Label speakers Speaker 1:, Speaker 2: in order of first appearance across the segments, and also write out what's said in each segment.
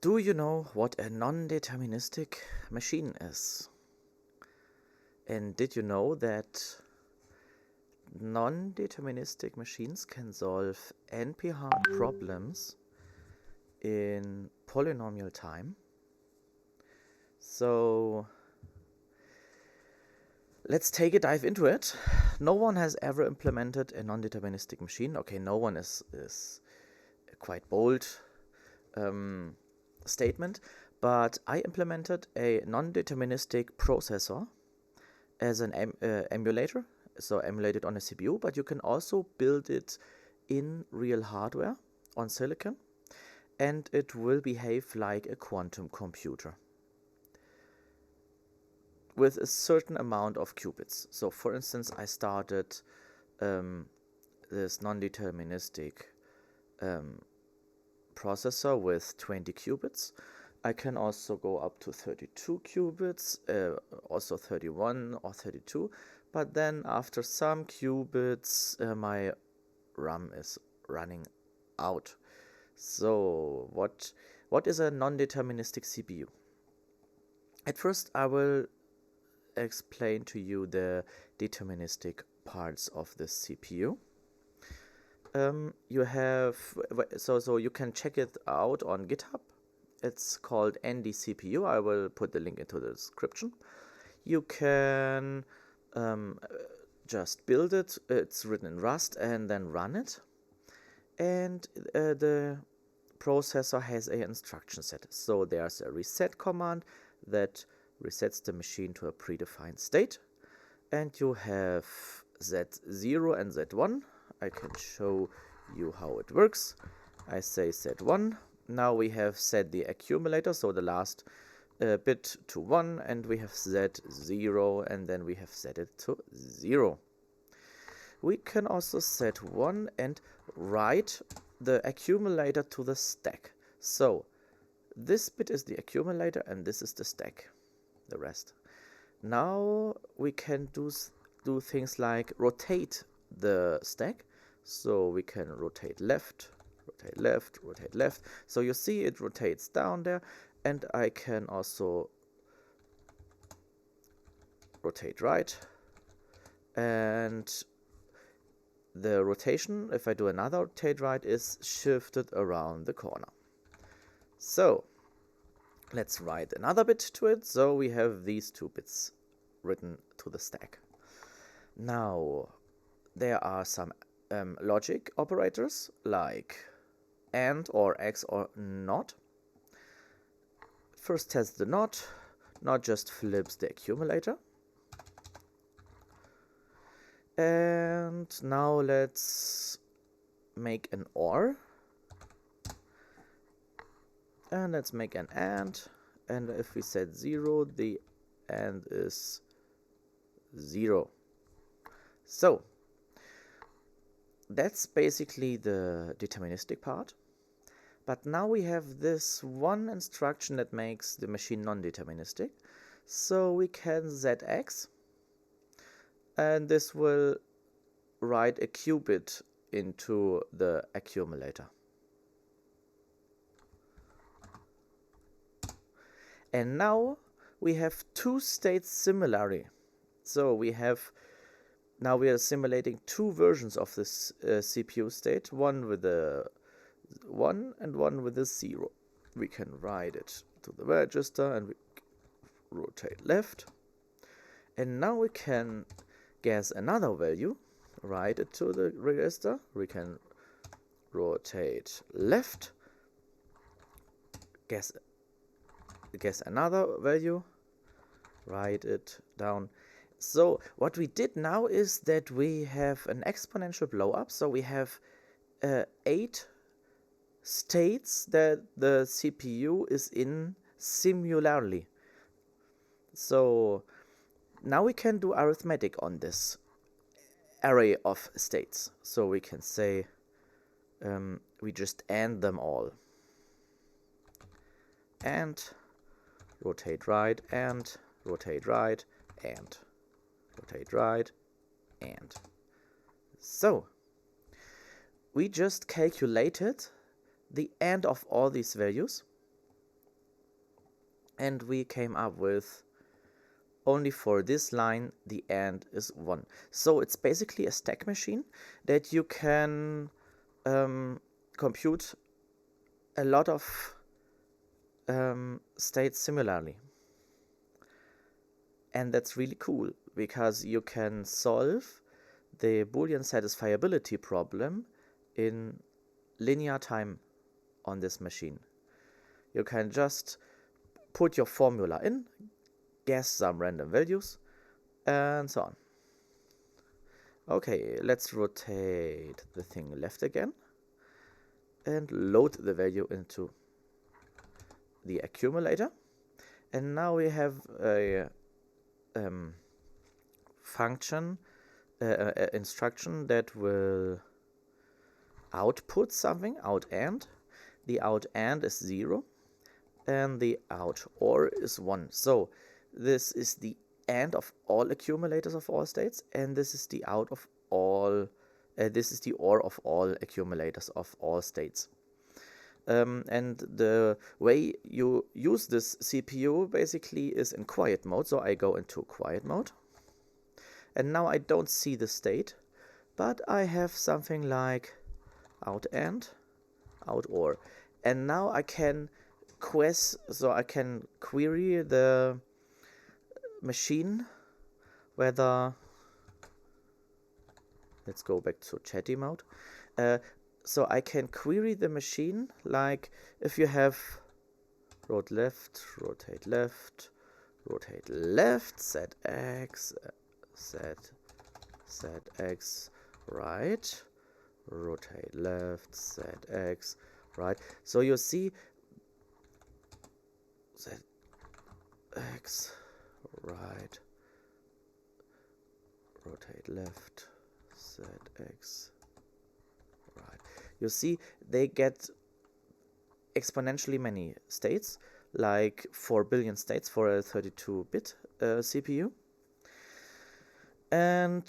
Speaker 1: Do you know what a non-deterministic machine is? And did you know that non-deterministic machines can solve NP-hard problems in polynomial time? So let's take a dive into it. No one has ever implemented a non-deterministic machine. Okay, no one is a quite bold statement, but I implemented a non-deterministic processor as an emulator, so emulated on a CPU, but you can also build it in real hardware on silicon, and it will behave like a quantum computer with a certain amount of qubits. So for instance, I started this non-deterministic processor with 20 qubits. I can also go up to 32 qubits, also 31 or 32, but then after some qubits my RAM is running out. So what is a non-deterministic CPU? At first I will explain to you the deterministic parts of the CPU. You have so you can check it out on GitHub. It's called ndcpu. I will put the link into the description. You can just build it. It's written in Rust and then run it. And the processor has an instruction set. So there's a reset command that resets the machine to a predefined state. And you have Z0 and Z1. I can show you how it works. I say Z1. Now we have set the accumulator, so the last bit to 1, and we have set 0, and then we have set it to 0. We can also set 1 and write the accumulator to the stack. So this bit is the accumulator and this is the stack, the rest. Now we can do things like rotate the stack. So we can rotate left, rotate left, rotate left. So you see it rotates down there, and I can also rotate right. And the rotation, if I do another rotate right, is shifted around the corner. So let's write another bit to it. So we have these 2 bits written to the stack. Now there are some logic operators like AND or X or NOT. First test the NOT. NOT just flips the accumulator. And now let's make an OR. And let's make an AND. And if we set 0, the AND is 0. So that's basically the deterministic part. But now we have this one instruction that makes the machine non-deterministic. So we can ZX, and this will write a qubit into the accumulator. And now we have 2 states similarly. So now we are simulating 2 versions of this CPU state, one with a 1 and one with a 0. We can write it to the register and we rotate left. And now we can guess another value, write it to the register. We can rotate left, guess another value, write it down. So what we did now is that we have an exponential blow up. So we have 8 states that the CPU is in similarly. So now we can do arithmetic on this array of states. So we can say we just AND them all. And rotate right, and rotate right, and rotate right, and. So we just calculated the AND of all these values, and we came up with only for this line the AND is 1. So it's basically a stack machine that you can compute a lot of states similarly. And that's really cool because you can solve the Boolean satisfiability problem in linear time on this machine. You can just put your formula in, guess some random values, and so on. Okay, let's rotate the thing left again and load the value into the accumulator. And now we have a function, instruction that will output something, out AND. The out AND is 0 and the out OR is 1. So this is the AND of all accumulators of all states, and this is the out of all, this is the OR of all accumulators of all states. And the way you use this CPU basically is in quiet mode. So I go into quiet mode, and now I don't see the state, but I have something like out AND, out OR, and now I can I can query the machine whether, let's go back to chatty mode. So I can query the machine, like if you have rotate left, set x, set x right, rotate left, set x right. So you see set x right, rotate left, set x right. You see they get exponentially many states, like 4 billion states for a 32-bit CPU. And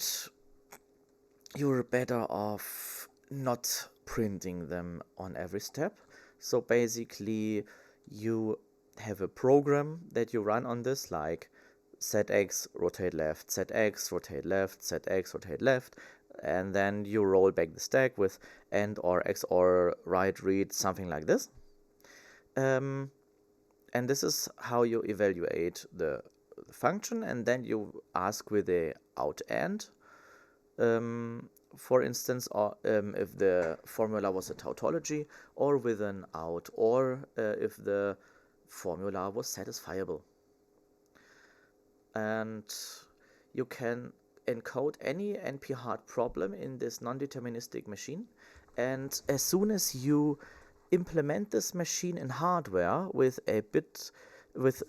Speaker 1: you're better off not printing them on every step. So basically you have a program that you run on this, like set x, rotate left, set x, rotate left, set x, rotate left, and then you roll back the stack with AND or X or right read, something like this. And this is how you evaluate the function, and then you ask with a out AND, for instance, or if the formula was a tautology, or with an out OR if the formula was satisfiable. And you can encode any NP-hard problem in this non-deterministic machine, and as soon as you implement this machine in hardware with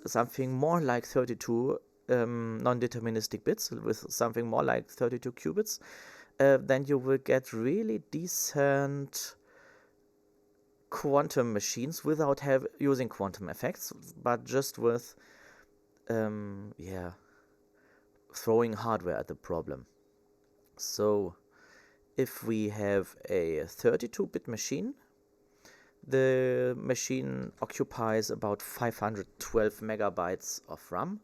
Speaker 1: something more like 32 non-deterministic bits, with something more like 32 qubits, then you will get really decent quantum machines without using quantum effects, but just with throwing hardware at the problem. So if we have a 32-bit machine, the machine occupies about 512 megabytes of RAM,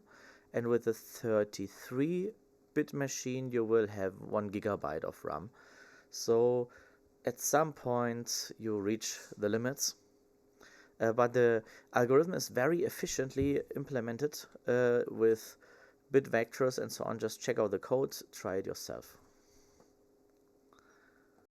Speaker 1: and with a 33-bit machine you will have 1 gigabyte of RAM. So at some point you reach the limits, but the algorithm is very efficiently implemented with bit vectors and so on. Just check out the code, try it yourself.